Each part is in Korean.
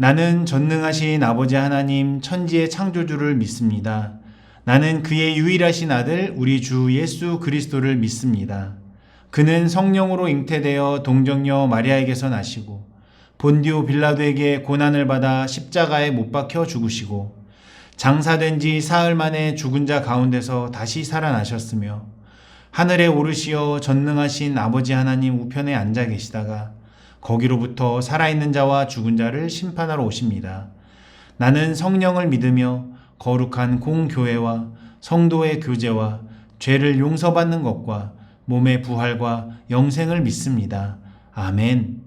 나는 전능하신 아버지 하나님 천지의 창조주를 믿습니다. 나는 그의 유일하신 아들 우리 주 예수 그리스도를 믿습니다. 그는 성령으로 잉태되어 동정녀 마리아에게서 나시고 본디오 빌라도에게 고난을 받아 십자가에 못 박혀 죽으시고 장사된 지 사흘 만에 죽은 자 가운데서 다시 살아나셨으며 하늘에 오르시어 전능하신 아버지 하나님 우편에 앉아 계시다가 거기로부터 살아있는 자와 죽은 자를 심판하러 오십니다. 나는 성령을 믿으며 거룩한 공교회와 성도의 교제와 죄를 용서받는 것과 몸의 부활과 영생을 믿습니다. 아멘.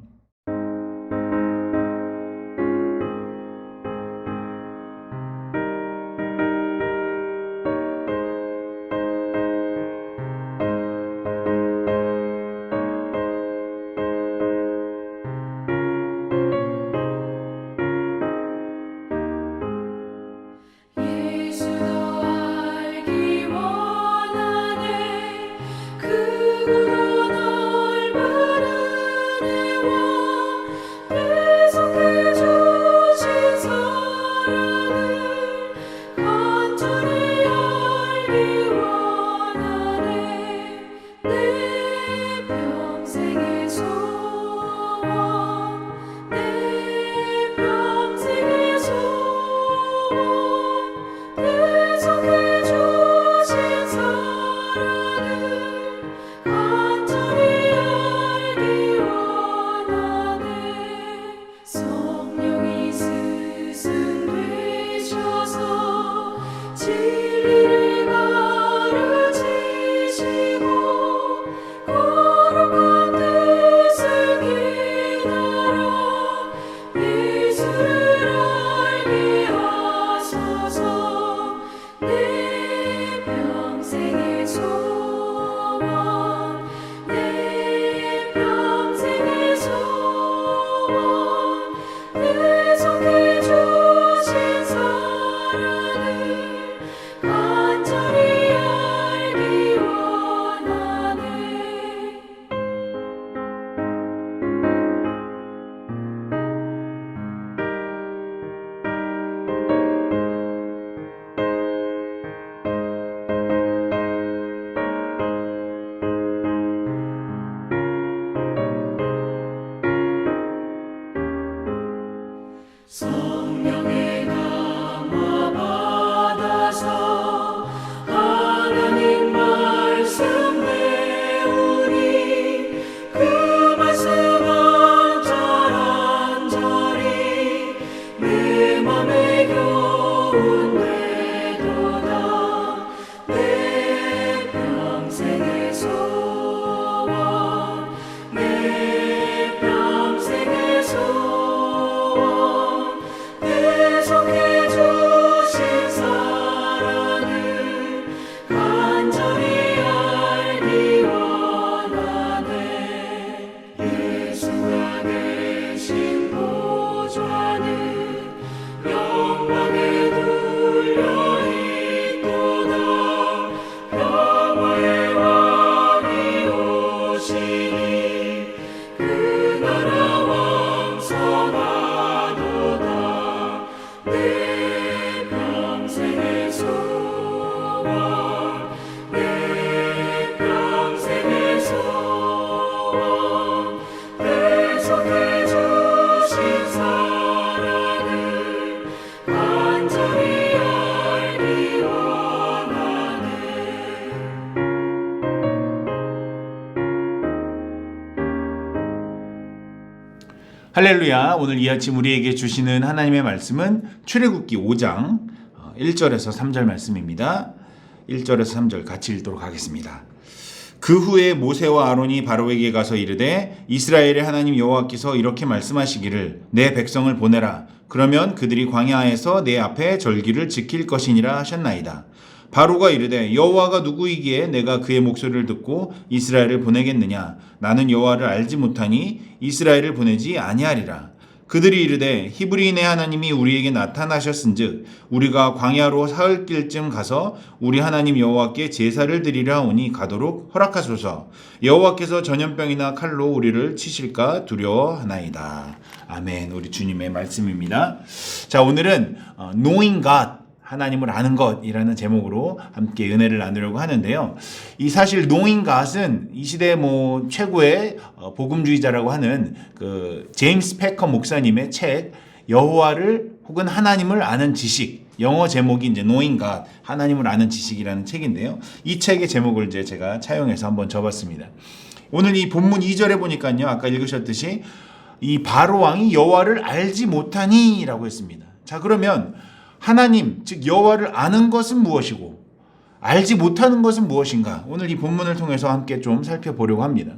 성령의 감화 받아서 하나님 말씀 배우니 그 말씀은 자란자리 내 맘에 교훈 되도다. 내 평생의 소원, 내 평생의 소원, 계속해 주신 사랑을 간절히 알기 원하네. 예수가 계신 보좌는 영광에 둘려 있도다. 평화의 왕이 오시니 그 나라 왕성하도다. 내 평생의 소원, 내 평생의 소원, 계속해 주신 사랑을 간절히 알기 원하네. 할렐루야. 오늘 이 아침 우리에게 주시는 하나님의 말씀은 출애굽기 5장 1절에서 3절 말씀입니다. 1절에서 3절 같이 읽도록 하겠습니다. 그 후에 모세와 아론이 바로에게 가서 이르되 이스라엘의 하나님 여호와께서 이렇게 말씀하시기를 내 백성을 보내라. 그러면 그들이 광야에서 내 앞에 절기를 지킬 것이니라 하셨나이다. 바로가 이르되 여호와가 누구이기에 내가 그의 목소리를 듣고 이스라엘을 보내겠느냐. 나는 여호와를 알지 못하니 이스라엘을 보내지 아니하리라. 그들이 이르되 히브리인의 하나님이 우리에게 나타나셨은즉 우리가 광야로 사흘 길쯤 가서 우리 하나님 여호와께 제사를 드리려 하오니 가도록 허락하소서. 여호와께서 전염병이나 칼로 우리를 치실까 두려워하나이다. 아멘. 우리 주님의 말씀입니다. 자, 오늘은 Knowing God, 하나님을 아는 것이라는 제목으로 함께 은혜를 나누려고 하는데요. 이 사실 Knowing God은 이 시대 뭐 최고의 복음주의자라고 하는 그 제임스 패커 목사님의 책 여호와를 혹은 하나님을 아는 지식, 영어 제목이 이제 Knowing God, 하나님을 아는 지식이라는 책인데요. 이 책의 제목을 이제 제가 차용해서 한번 접었습니다. 오늘 이 본문 2절에 보니까요, 아까 읽으셨듯이 이 바로 왕이 여호와를 알지 못하니라고 했습니다. 자, 그러면 하나님, 즉 여호와를 아는 것은 무엇이고 알지 못하는 것은 무엇인가? 오늘 이 본문을 통해서 함께 좀 살펴보려고 합니다.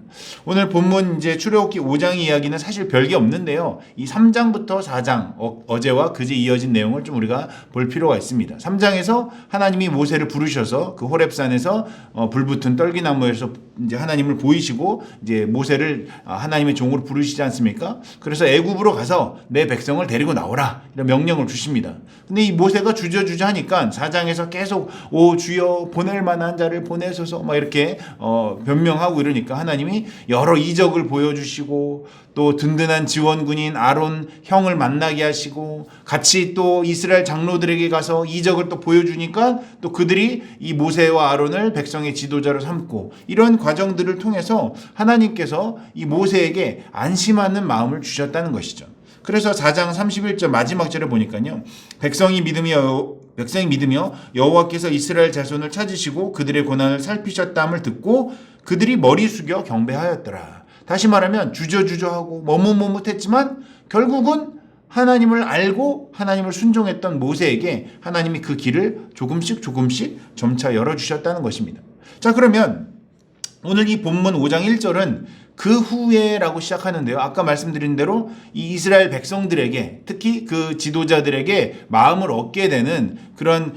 오늘 본문 이제 출애굽기 5장 이야기는 사실 별게 없는데요. 이 3장부터 4장, 어제와 그제 이어진 내용을 좀 우리가 볼 필요가 있습니다. 3장에서 하나님이 모세를 부르셔서 그 호렙산에서 불붙은 떨기나무에서 이제 하나님을 보이시고 이제 모세를 하나님의 종으로 부르시지 않습니까? 그래서 애굽으로 가서 내 백성을 데리고 나오라 이런 명령을 주십니다. 근데 이 모세가 주저주저 하니까 4장에서 계속 오 주여 보낼 만한 자를 보내소서 막 이렇게 변명하고 이러니까 하나님이 여러 이적을 보여주시고 또 든든한 지원군인 아론 형을 만나게 하시고 같이 또 이스라엘 장로들에게 가서 이적을 또 보여주니까 또 그들이 이 모세와 아론을 백성의 지도자로 삼고 이런 과정들을 통해서 하나님께서 이 모세에게 안심하는 마음을 주셨다는 것이죠. 그래서 4장 31절 마지막 절에 보니까요. 백성이 믿으며 여호와께서 이스라엘 자손을 찾으시고 그들의 고난을 살피셨다함을 듣고 그들이 머리 숙여 경배하였더라. 다시 말하면 주저주저하고 머뭇머뭇했지만 결국은 하나님을 알고 하나님을 순종했던 모세에게 하나님이 그 길을 조금씩 점차 열어주셨다는 것입니다. 자, 그러면 오늘 이 본문 5장 1절은 그 후에라고 시작하는데요. 아까 말씀드린 대로 이 이스라엘 백성들에게 특히 그 지도자들에게 마음을 얻게 되는 그런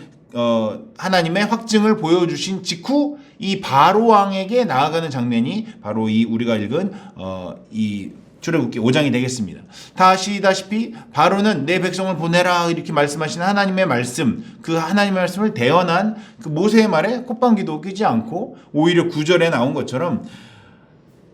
하나님의 확증을 보여주신 직후 이 바로 왕에게 나아가는 장면이 바로 이 우리가 읽은 이 출애굽기 5장이 되겠습니다. 다 아시다시피 바로는 내 백성을 보내라 이렇게 말씀하신 하나님의 말씀, 그 하나님의 말씀을 대언한 그 모세의 말에 콧방귀도 뀌지 않고 오히려 9절에 나온 것처럼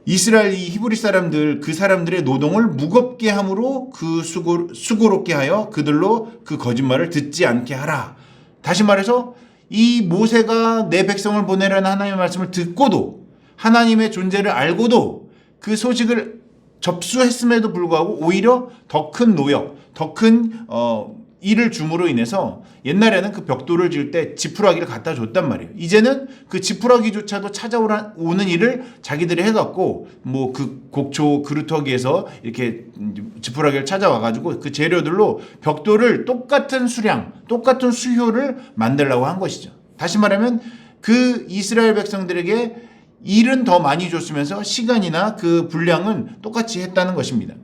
이스라엘 이 히브리 사람들 그 사람들의 노동을 무겁게 함으로 그 수고롭게 하여 그들로 그 거짓말을 듣지 않게 하라. 다시 말해서 이 모세가 내 백성을 보내라는 하나님의 말씀을 듣고도 하나님의 존재를 알고도 그 소식을 접수했음에도 불구하고 오히려 더 큰 노역, 더 큰 일을 줌으로 인해서 옛날에는 그 벽돌을 지을 때 지푸라기를 갖다 줬단 말이에요. 이제는 그 지푸라기조차도 찾아오는 일을 자기들이 해갖고 뭐 그 곡초 그루터기에서 이렇게 지푸라기를 찾아와가지고 그 재료들로 벽돌을 똑같은 수량, 똑같은 수효를 만들려고 한 것이죠. 다시 말하면 그 이스라엘 백성들에게 일은 더 많이 줬으면서 시간이나 그 분량은 똑같이 했다는 것입니다.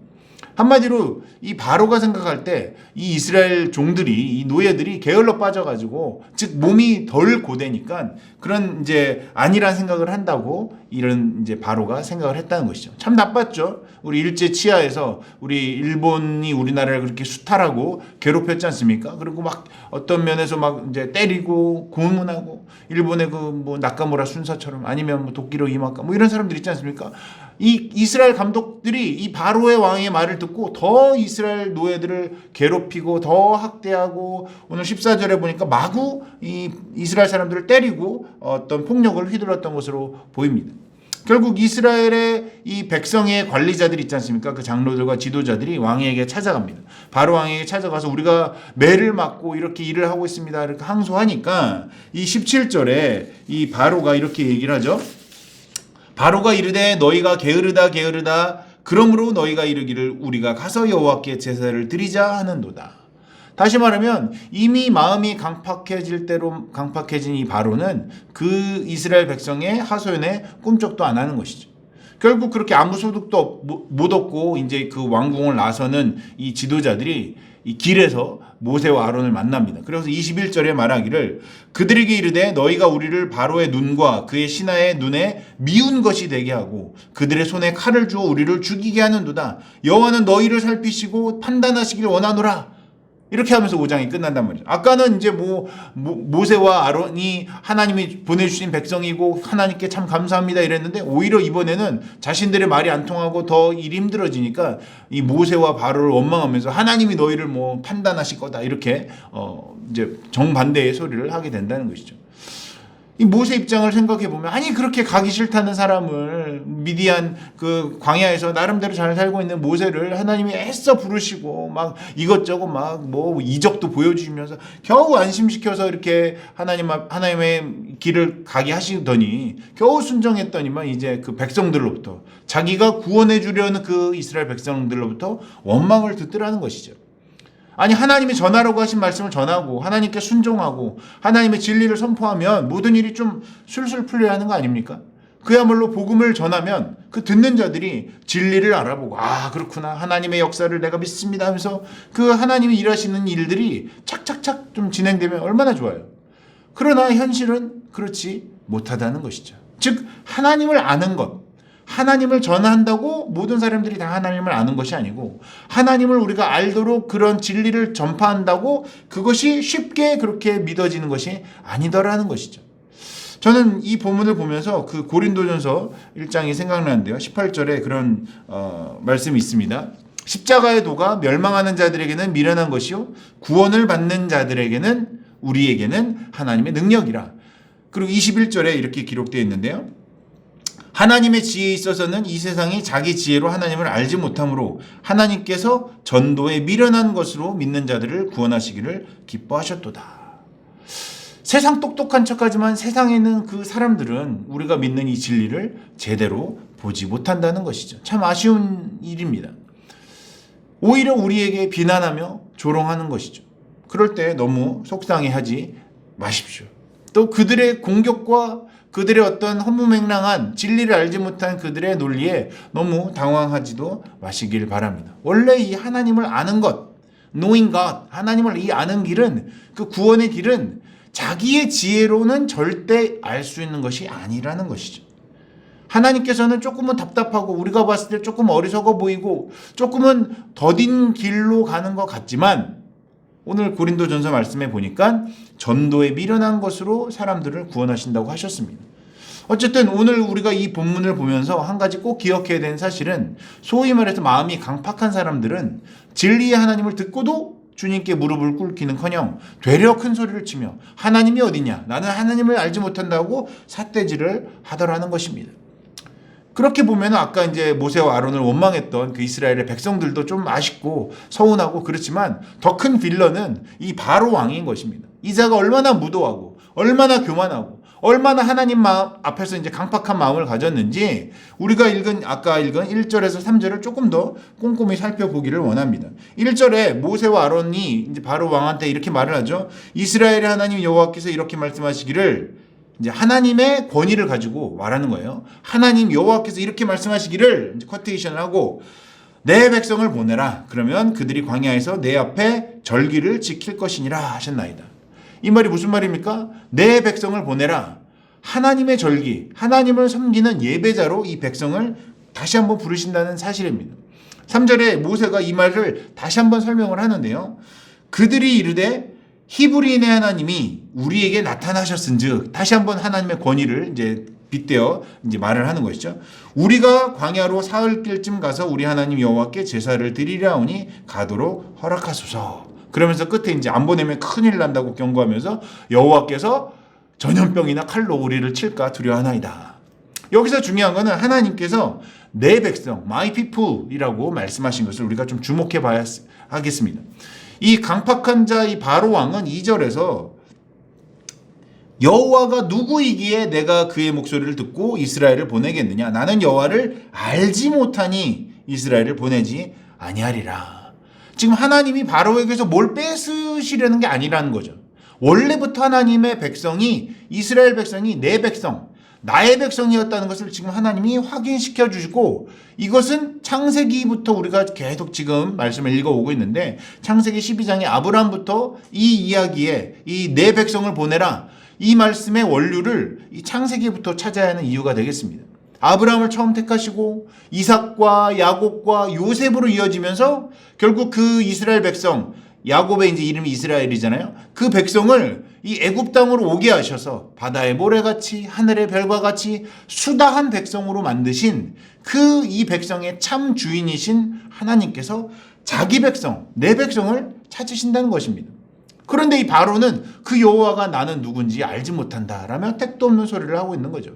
한마디로 이 바로가 생각할 때 이 이스라엘 종들이 이 노예들이 게을러 빠져가지고 즉 몸이 덜 고되니까 그런 이제 아니란 생각을 한다고 이런 이제 바로가 생각을 했다는 것이죠. 참 나빴죠. 우리 일제 치하에서 우리 일본이 우리나라를 그렇게 수탈하고 괴롭혔지 않습니까? 그리고 막 어떤 면에서 막 이제 때리고 고문하고 일본의 그 뭐 나카무라 순사처럼 아니면 뭐 도끼로 이마카 뭐 이런 사람들 있지 않습니까? 이 이스라엘 감독들이 이 바로의 왕의 말을 듣고 더 이스라엘 노예들을 괴롭히고 더 학대하고 오늘 14절에 보니까 마구 이 이스라엘 사람들을 때리고 어떤 폭력을 휘둘렀던 것으로 보입니다. 결국 이스라엘의 이 백성의 관리자들 있지 않습니까? 그 장로들과 지도자들이 왕에게 찾아갑니다. 바로 왕에게 찾아가서 우리가 매를 맞고 이렇게 일을 하고 있습니다. 이렇게 항소하니까 이 17절에 이 바로가 이렇게 얘기를 하죠. 바로가 이르되 너희가 게으르다 그러므로 너희가 이르기를 우리가 가서 여호와께 제사를 드리자 하는도다. 다시 말하면 이미 마음이 강팍해진 이 바로는 그 이스라엘 백성의 하소연에 꿈쩍도 안 하는 것이죠. 결국 그렇게 아무 소득도 못 얻고 이제 그 왕궁을 나서는 이 지도자들이 이 길에서 모세와 아론을 만납니다. 그래서 21절에 말하기를 그들에게 이르되 너희가 우리를 바로의 눈과 그의 신하의 눈에 미운 것이 되게 하고 그들의 손에 칼을 주어 우리를 죽이게 하는도다. 여호와는 너희를 살피시고 판단하시길 원하노라. 이렇게 하면서 5장이 끝난단 말이죠. 아까는 이제 모세와 아론이 하나님이 보내주신 백성이고 하나님께 참 감사합니다 이랬는데 오히려 이번에는 자신들의 말이 안 통하고 더 일이 힘들어지니까 이 모세와 바로를 원망하면서 하나님이 너희를 판단하실 거다 이렇게 이제 정반대의 소리를 하게 된다는 것이죠. 이 모세 입장을 생각해 보면 아니 그렇게 가기 싫다는 사람을 미디안 그 광야에서 나름대로 잘 살고 있는 모세를 하나님이 애써 부르시고 막 이것저것 막 이적도 보여주시면서 겨우 안심시켜서 이렇게 하나님의 길을 가게 하시더니 겨우 순종했더니만 이제 그 백성들로부터 자기가 구원해 주려는 그 이스라엘 백성들로부터 원망을 듣더라는 것이죠. 아니 하나님이 전하라고 하신 말씀을 전하고 하나님께 순종하고 하나님의 진리를 선포하면 모든 일이 좀 술술 풀려야 하는 거 아닙니까? 그야말로 복음을 전하면 그 듣는 자들이 진리를 알아보고 아 그렇구나 하나님의 역사를 내가 믿습니다 하면서 그 하나님이 일하시는 일들이 착착착 좀 진행되면 얼마나 좋아요. 그러나 현실은 그렇지 못하다는 것이죠. 즉 하나님을 아는 것, 하나님을 전한다고 모든 사람들이 다 하나님을 아는 것이 아니고 하나님을 우리가 알도록 그런 진리를 전파한다고 그것이 쉽게 그렇게 믿어지는 것이 아니더라는 것이죠. 저는 이 본문을 보면서 그 고린도전서 1장이 생각나는데요. 18절에 그런 말씀이 있습니다. 십자가의 도가 멸망하는 자들에게는 미련한 것이요 구원을 받는 자들에게는 우리에게는 하나님의 능력이라. 그리고 21절에 이렇게 기록되어 있는데요. 하나님의 지혜에 있어서는 이 세상이 자기 지혜로 하나님을 알지 못하므로 하나님께서 전도에 미련한 것으로 믿는 자들을 구원하시기를 기뻐하셨도다. 세상 똑똑한 척하지만 세상에 있는 그 사람들은 우리가 믿는 이 진리를 제대로 보지 못한다는 것이죠. 참 아쉬운 일입니다. 오히려 우리에게 비난하며 조롱하는 것이죠. 그럴 때 너무 속상해하지 마십시오. 또 그들의 공격과 그들의 어떤 허무맹랑한 진리를 알지 못한 그들의 논리에 너무 당황하지도 마시길 바랍니다. 원래 이 하나님을 아는 것, knowing God, 하나님을 이 아는 길은 그 구원의 길은 자기의 지혜로는 절대 알 수 있는 것이 아니라는 것이죠. 하나님께서는 조금은 답답하고 우리가 봤을 때 조금 어리석어 보이고 조금은 더딘 길로 가는 것 같지만 오늘 고린도전서 말씀에 보니까 전도에 미련한 것으로 사람들을 구원하신다고 하셨습니다. 어쨌든 오늘 우리가 이 본문을 보면서 한 가지 꼭 기억해야 되는 사실은 소위 말해서 마음이 강팍한 사람들은 진리의 하나님을 듣고도 주님께 무릎을 꿇기는커녕 되려 큰 소리를 치며 하나님이 어디냐 나는 하나님을 알지 못한다고 삿대질을 하더라는 것입니다. 그렇게 보면 아까 이제 모세와 아론을 원망했던 그 이스라엘의 백성들도 좀 아쉽고 서운하고 그렇지만 더 큰 빌런은 이 바로 왕인 것입니다. 이자가 얼마나 무도하고 얼마나 교만하고 얼마나 하나님 마음 앞에서 이제 강팍한 마음을 가졌는지 우리가 아까 읽은 1절에서 3절을 조금 더 꼼꼼히 살펴보기를 원합니다. 1절에 모세와 아론이 이제 바로 왕한테 이렇게 말을 하죠. 이스라엘의 하나님 여호와께서 이렇게 말씀하시기를 이제 하나님의 권위를 가지고 말하는 거예요. 하나님 여호와께서 이렇게 말씀하시기를 이제 쿼테이션을 하고 내 백성을 보내라. 그러면 그들이 광야에서 내 앞에 절기를 지킬 것이니라 하셨나이다. 이 말이 무슨 말입니까? 내 백성을 보내라. 하나님의 절기, 하나님을 섬기는 예배자로 이 백성을 다시 한번 부르신다는 사실입니다. 3절에 모세가 이 말을 다시 한번 설명을 하는데요. 그들이 이르되 히브리인의 하나님이 우리에게 나타나셨은즉 다시 한번 하나님의 권위를 이제 빗대어 이제 말을 하는 것이죠. 우리가 광야로 사흘길쯤 가서 우리 하나님 여호와께 제사를 드리려 하오니 가도록 허락하소서. 그러면서 끝에 이제 안 보내면 큰일 난다고 경고하면서 여호와께서 전염병이나 칼로 우리를 칠까 두려워하나이다. 여기서 중요한 거는 하나님께서 내 백성, my people이라고 말씀하신 것을 우리가 좀 주목해 봐야 하겠습니다. 이 강팍한 자 이 바로 왕은 2절에서 여호와가 누구이기에 내가 그의 목소리를 듣고 이스라엘을 보내겠느냐? 나는 여호와를 알지 못하니 이스라엘을 보내지 아니하리라. 지금 하나님이 바로에게서 뭘 뺏으시려는 게 아니라는 거죠. 원래부터 하나님의 백성이 이스라엘 백성이 내 백성, 나의 백성이었다는 것을 지금 하나님이 확인시켜 주시고, 이것은 창세기부터 우리가 계속 지금 말씀을 읽어오고 있는데, 창세기 12장에 아브라함부터 이 이야기에 이 내 백성을 보내라, 이 말씀의 원류를 이 창세기부터 찾아야 하는 이유가 되겠습니다. 아브라함을 처음 택하시고 이삭과 야곱과 요셉으로 이어지면서 결국 그 이스라엘 백성, 야곱의 이제 이름이 이스라엘이잖아요. 그 백성을 이 애굽 땅으로 오게 하셔서 바다의 모래같이 하늘의 별과 같이 수다한 백성으로 만드신 그 이 백성의 참 주인이신 하나님께서 자기 백성, 내 백성을 찾으신다는 것입니다. 그런데 이 바로는 그 여호와가 나는 누군지 알지 못한다라며 택도 없는 소리를 하고 있는 거죠.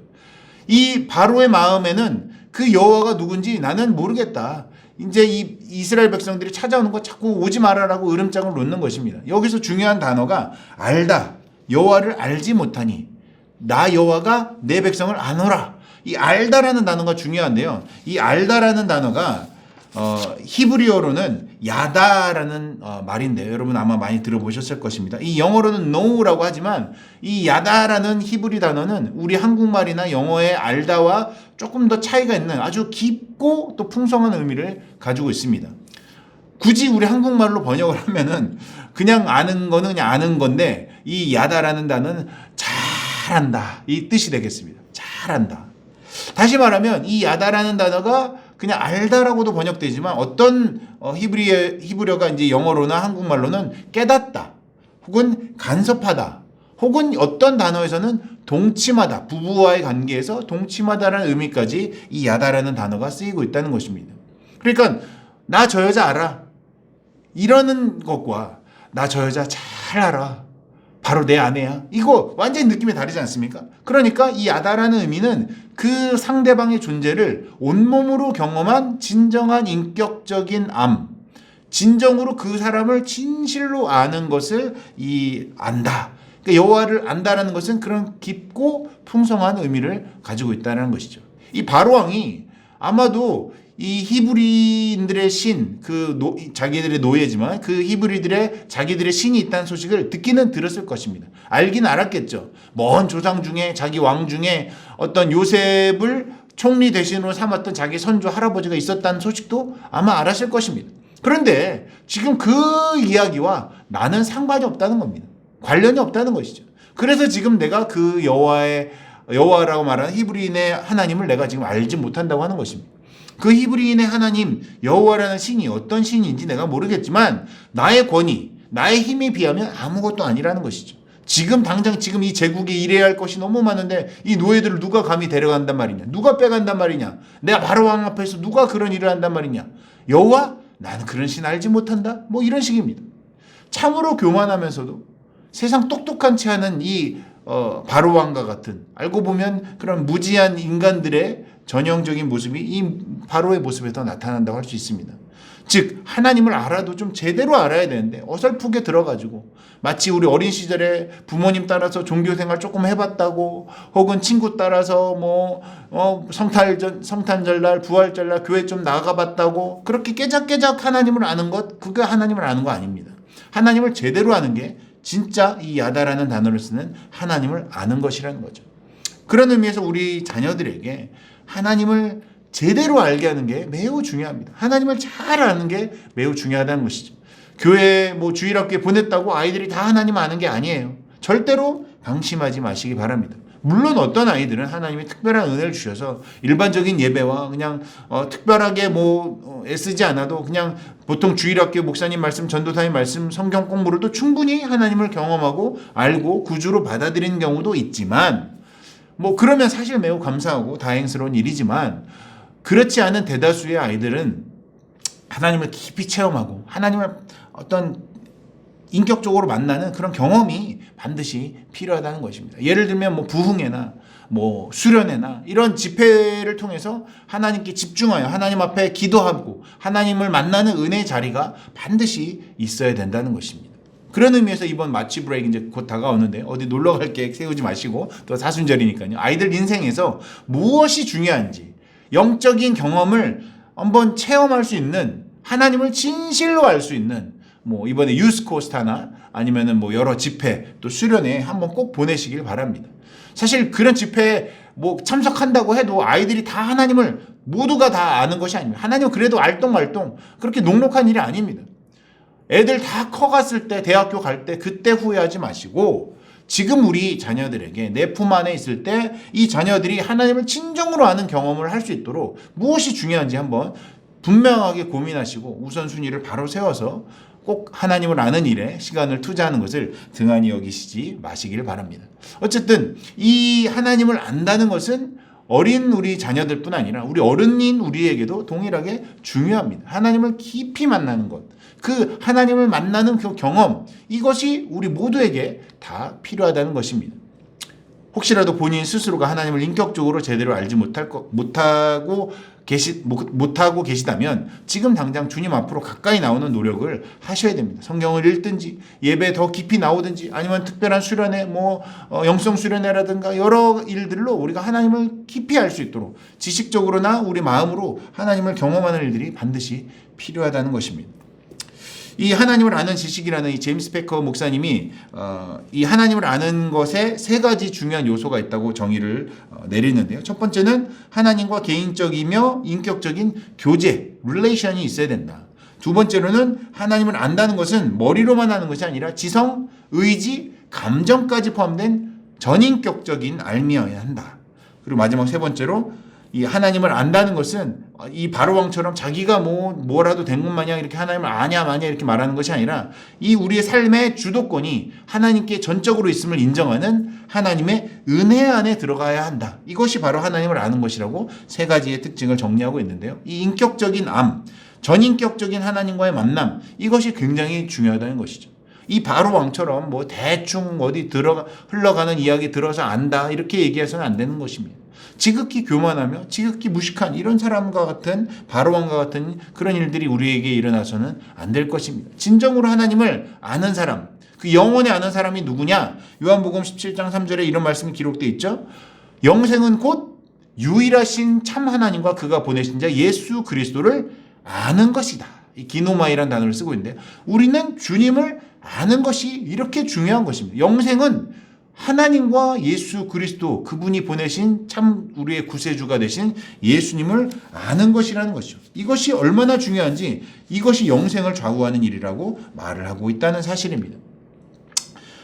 이 바로의 마음에는 그 여호와가 누군지 나는 모르겠다. 이제 이 이스라엘 백성들이 찾아오는 거 자꾸 오지 말아라고 으름장을 놓는 것입니다. 여기서 중요한 단어가 알다. 여호와를 알지 못하니 나 여호와가 내 백성을 아노라. 이 알다라는 단어가 중요한데요. 이 알다라는 단어가 히브리어로는 야다라는 말인데요. 여러분 아마 많이 들어보셨을 것입니다. 이 영어로는 know라고 하지만 이 야다라는 히브리 단어는 우리 한국말이나 영어의 알다와 조금 더 차이가 있는 아주 깊고 또 풍성한 의미를 가지고 있습니다. 굳이 우리 한국말로 번역을 하면은 그냥 아는 거는 그냥 아는 건데, 이 야다라는 단어는 잘한다, 이 뜻이 되겠습니다. 잘한다. 다시 말하면 이 야다라는 단어가 그냥 알다라고도 번역되지만 어떤 히브리어가 이제 영어로나 한국말로는 깨닫다, 혹은 간섭하다, 혹은 어떤 단어에서는 동침하다, 부부와의 관계에서 동침하다라는 의미까지 이 야다라는 단어가 쓰이고 있다는 것입니다. 그러니까 나 저 여자 알아, 이러는 것과 나 저 여자 잘 알아, 바로 내 아내야, 이거 완전히 느낌이 다르지 않습니까? 그러니까 이 야다라는 의미는 그 상대방의 존재를 온몸으로 경험한 진정한 인격적인 암, 진정으로 그 사람을 진실로 아는 것을 이 안다. 그러니까 여호와를 안다라는 것은 그런 깊고 풍성한 의미를 가지고 있다는 것이죠. 이 바로 왕이 아마도 이 히브리인들의 신, 자기들의 노예지만 그 히브리들의 자기들의 신이 있다는 소식을 듣기는 들었을 것입니다. 알긴 알았겠죠. 먼 조상 중에, 자기 왕 중에 어떤 요셉을 총리 대신으로 삼았던 자기 선조 할아버지가 있었다는 소식도 아마 알았을 것입니다. 그런데 지금 그 이야기와 나는 상관이 없다는 겁니다. 관련이 없다는 것이죠. 그래서 지금 내가 그 여호와라고 말하는 히브리인의 하나님을 내가 지금 알지 못한다고 하는 것입니다. 그 히브리인의 하나님 여호와라는 신이 어떤 신인지 내가 모르겠지만 나의 권위, 나의 힘에 비하면 아무것도 아니라는 것이죠. 당장 이 제국에 일해야 할 것이 너무 많은데 이 노예들을 누가 감히 데려간단 말이냐, 누가 빼간단 말이냐, 내가 바로 왕 앞에서 누가 그런 일을 한단 말이냐, 여호와? 나는 그런 신 알지 못한다, 뭐 이런 식입니다. 참으로 교만하면서도 세상 똑똑한 채 하는 이 바로 왕과 같은, 알고 보면 그런 무지한 인간들의 전형적인 모습이 이 바로의 모습에서 나타난다고 할 수 있습니다. 즉 하나님을 알아도 좀 제대로 알아야 되는데 어설프게 들어가지고 마치 우리 어린 시절에 부모님 따라서 종교생활 조금 해봤다고, 혹은 친구 따라서 성탄절날 부활절날 교회 좀 나가봤다고 그렇게 깨작깨작 하나님을 아는 것, 그게 하나님을 아는 거 아닙니다. 하나님을 제대로 아는 게 진짜 이 야다라는 단어를 쓰는 하나님을 아는 것이라는 거죠. 그런 의미에서 우리 자녀들에게 하나님을 제대로 알게 하는 게 매우 중요합니다. 하나님을 잘 아는 게 매우 중요하다는 것이죠. 교회 주일학교에 보냈다고 아이들이 다 하나님 아는 게 아니에요. 절대로 방심하지 마시기 바랍니다. 물론 어떤 아이들은 하나님이 특별한 은혜를 주셔서 일반적인 예배와 그냥 특별하게 애쓰지 않아도 그냥 보통 주일학교 목사님 말씀, 전도사님 말씀, 성경 공부로도 충분히 하나님을 경험하고 알고 구주로 받아들이는 경우도 있지만, 그러면 사실 매우 감사하고 다행스러운 일이지만, 그렇지 않은 대다수의 아이들은 하나님을 깊이 체험하고 하나님을 어떤 인격적으로 만나는 그런 경험이 반드시 필요하다는 것입니다. 예를 들면 부흥회나 수련회나 이런 집회를 통해서 하나님께 집중하여 하나님 앞에 기도하고 하나님을 만나는 은혜의 자리가 반드시 있어야 된다는 것입니다. 그런 의미에서 이번 마치 브레이크 이제 곧 다가오는데 어디 놀러 갈 계획 세우지 마시고, 또 사순절이니까요. 아이들 인생에서 무엇이 중요한지 영적인 경험을 한번 체험할 수 있는, 하나님을 진실로 알 수 있는 이번에 유스코스타나 아니면은 여러 집회 또 수련회 한번 꼭 보내시길 바랍니다. 사실 그런 집회 뭐 참석한다고 해도 아이들이 다 하나님을 모두가 다 아는 것이 아닙니다. 하나님은 그래도 알똥말똥 그렇게 녹록한 일이 아닙니다. 애들 다 커갔을 때, 대학교 갈 때 그때 후회하지 마시고 지금 우리 자녀들에게 내 품 안에 있을 때 이 자녀들이 하나님을 진정으로 아는 경험을 할 수 있도록 무엇이 중요한지 한번 분명하게 고민하시고 우선순위를 바로 세워서 꼭 하나님을 아는 일에 시간을 투자하는 것을 등한히 여기시지 마시길 바랍니다. 어쨌든 이 하나님을 안다는 것은 어린 우리 자녀들뿐 아니라 우리 어른인 우리에게도 동일하게 중요합니다. 하나님을 깊이 만나는 것, 그 하나님을 만나는 그 경험, 이것이 우리 모두에게 다 필요하다는 것입니다. 혹시라도 본인 스스로가 하나님을 인격적으로 제대로 알지 못하고 계시다면 지금 당장 주님 앞으로 가까이 나오는 노력을 하셔야 됩니다. 성경을 읽든지 예배 더 깊이 나오든지 아니면 특별한 수련회 영성 수련회라든가 여러 일들로 우리가 하나님을 깊이 알 수 있도록 지식적으로나 우리 마음으로 하나님을 경험하는 일들이 반드시 필요하다는 것입니다. 이 하나님을 아는 지식이라는 이 제임스 패커 목사님이 이 하나님을 아는 것에 세 가지 중요한 요소가 있다고 정의를 내리는데요. 첫 번째는 하나님과 개인적이며 인격적인 교제, 릴레이션이 있어야 된다. 두 번째로는 하나님을 안다는 것은 머리로만 하는 것이 아니라 지성, 의지, 감정까지 포함된 전인격적인 알미여야 한다. 그리고 마지막 세 번째로 이 하나님을 안다는 것은 이 바로왕처럼 자기가 뭐라도 된 것 마냥 이렇게 하나님을 아냐 마냐 이렇게 말하는 것이 아니라 이 우리의 삶의 주도권이 하나님께 전적으로 있음을 인정하는 하나님의 은혜 안에 들어가야 한다. 이것이 바로 하나님을 아는 것이라고 세 가지의 특징을 정리하고 있는데요. 이 인격적인 전인격적인 하나님과의 만남, 이것이 굉장히 중요하다는 것이죠. 이 바로왕처럼 대충 어디 흘러가는 이야기 들어서 안다 이렇게 얘기해서는 안 되는 것입니다. 지극히 교만하며 지극히 무식한 이런 사람과 같은 바로왕과 같은 그런 일들이 우리에게 일어나서는 안 될 것입니다. 진정으로 하나님을 아는 사람, 그 영원히 아는 사람이 누구냐? 요한복음 17장 3절에 이런 말씀이 기록되어 있죠. 영생은 곧 유일하신 참 하나님과 그가 보내신 자 예수 그리스도를 아는 것이다. 이 기노마이라는 단어를 쓰고 있는데 우리는 주님을 아는 것이 이렇게 중요한 것입니다. 영생은 하나님과 예수 그리스도, 그분이 보내신 참 우리의 구세주가 되신 예수님을 아는 것이라는 것이죠. 이것이 얼마나 중요한지 이것이 영생을 좌우하는 일이라고 말을 하고 있다는 사실입니다.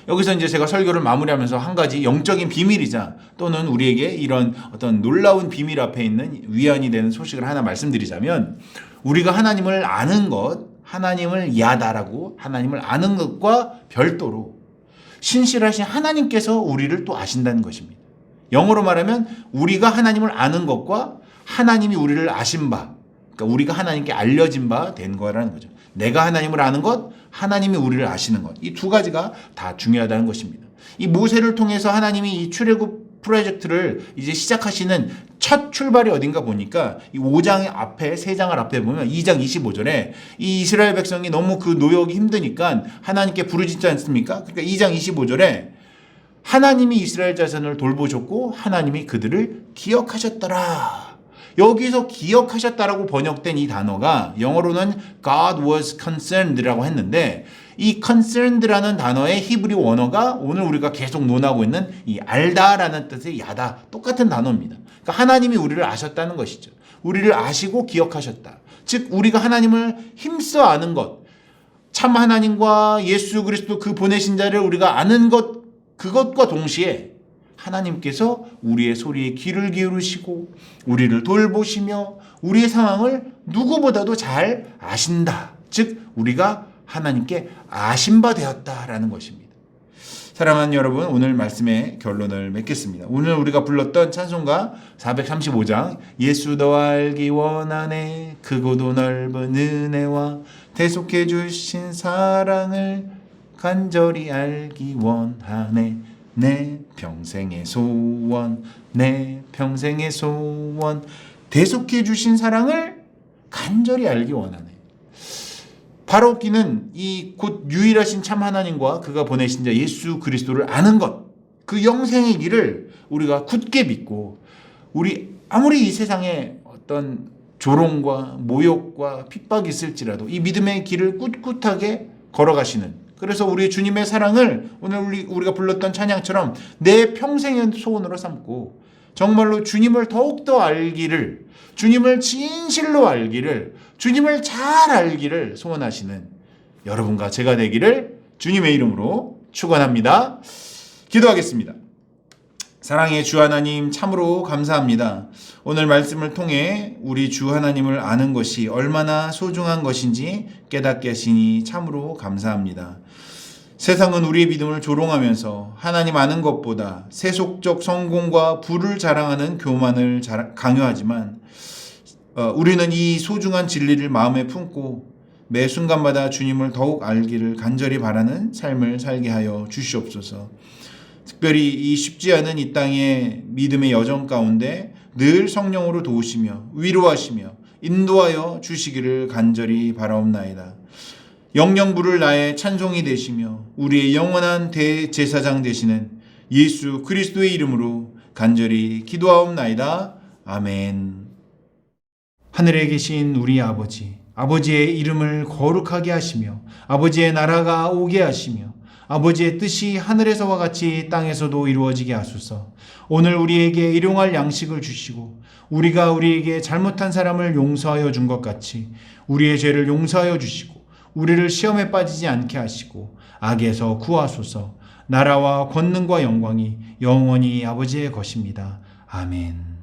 여기서 이제 제가 설교를 마무리하면서 한 가지 영적인 비밀이자 또는 우리에게 이런 어떤 놀라운 비밀 앞에 있는 위안이 되는 소식을 하나 말씀드리자면 우리가 하나님을 아는 것, 하나님을 야다라고 하나님을 아는 것과 별도로 신실하신 하나님께서 우리를 또 아신다는 것입니다. 영어로 말하면 우리가 하나님을 아는 것과 하나님이 우리를 아신 바, 그러니까 우리가 하나님께 알려진 바 된 거라는 거죠. 내가 하나님을 아는 것, 하나님이 우리를 아시는 것, 이 두 가지가 다 중요하다는 것입니다. 이 모세를 통해서 하나님이 이 출애굽 프로젝트를 이제 시작하시는 첫 출발이 어딘가 보니까 이 5장 앞에 3장을 앞에 보면 2장 25절에 이 이스라엘 백성이 너무 그 노역이 힘드니까 하나님께 부르짖지 않습니까? 그러니까 2장 25절에 하나님이 이스라엘 자손을 돌보셨고 하나님이 그들을 기억하셨더라. 여기서 기억하셨다라고 번역된 이 단어가 영어로는 God was concerned라고 했는데 이 concerned라는 단어의 히브리 원어가 오늘 우리가 계속 논하고 있는 이 알다라는 뜻의 야다, 똑같은 단어입니다. 그러니까 하나님이 우리를 아셨다는 것이죠. 우리를 아시고 기억하셨다. 즉 우리가 하나님을 힘써 아는 것, 참 하나님과 예수 그리스도 그 보내신 자를 우리가 아는 것, 그것과 동시에 하나님께서 우리의 소리에 귀를 기울이시고 우리를 돌보시며 우리의 상황을 누구보다도 잘 아신다. 즉 우리가 하나님께 아신 바 되었다라는 것입니다. 사랑하는 여러분, 오늘 말씀의 결론을 맺겠습니다. 오늘 우리가 불렀던 찬송가 435장 예수 더 알기 원하네 크고도 넓은 은혜와 대속해 주신 사랑을 간절히 알기 원하네 내 평생의 소원 내 평생의 소원 대속해 주신 사랑을 간절히 알기 원하네. 바라옵기는 이 곧 유일하신 참 하나님과 그가 보내신 자 예수 그리스도를 아는 것, 그 영생의 길을 우리가 굳게 믿고 우리 아무리 이 세상에 어떤 조롱과 모욕과 핍박이 있을지라도 이 믿음의 길을 꿋꿋하게 걸어가시는, 그래서 우리 주님의 사랑을 오늘 우리가 불렀던 찬양처럼 내 평생의 소원으로 삼고 정말로 주님을 더욱더 알기를, 주님을 진실로 알기를, 주님을 잘 알기를 소원하시는 여러분과 제가 되기를 주님의 이름으로 축원합니다. 기도하겠습니다. 사랑의 주 하나님, 참으로 감사합니다. 오늘 말씀을 통해 우리 주 하나님을 아는 것이 얼마나 소중한 것인지 깨닫게 하시니 참으로 감사합니다. 세상은 우리의 믿음을 조롱하면서 하나님 아는 것보다 세속적 성공과 부를 자랑하는 교만을 강요하지만 우리는 이 소중한 진리를 마음에 품고 매 순간마다 주님을 더욱 알기를 간절히 바라는 삶을 살게 하여 주시옵소서. 특별히 이 쉽지 않은 이 땅의 믿음의 여정 가운데 늘 성령으로 도우시며 위로하시며 인도하여 주시기를 간절히 바라옵나이다. 영영 부를 나의 찬송이 되시며 우리의 영원한 대제사장 되시는 예수 그리스도의 이름으로 간절히 기도하옵나이다. 아멘. 하늘에 계신 우리 아버지, 아버지의 이름을 거룩하게 하시며 아버지의 나라가 오게 하시며 아버지의 뜻이 하늘에서와 같이 땅에서도 이루어지게 하소서. 오늘 우리에게 일용할 양식을 주시고 우리가 우리에게 잘못한 사람을 용서하여 준 것 같이 우리의 죄를 용서하여 주시고 우리를 시험에 빠지지 않게 하시고 악에서 구하소서. 나라와 권능과 영광이 영원히 아버지의 것입니다. 아멘.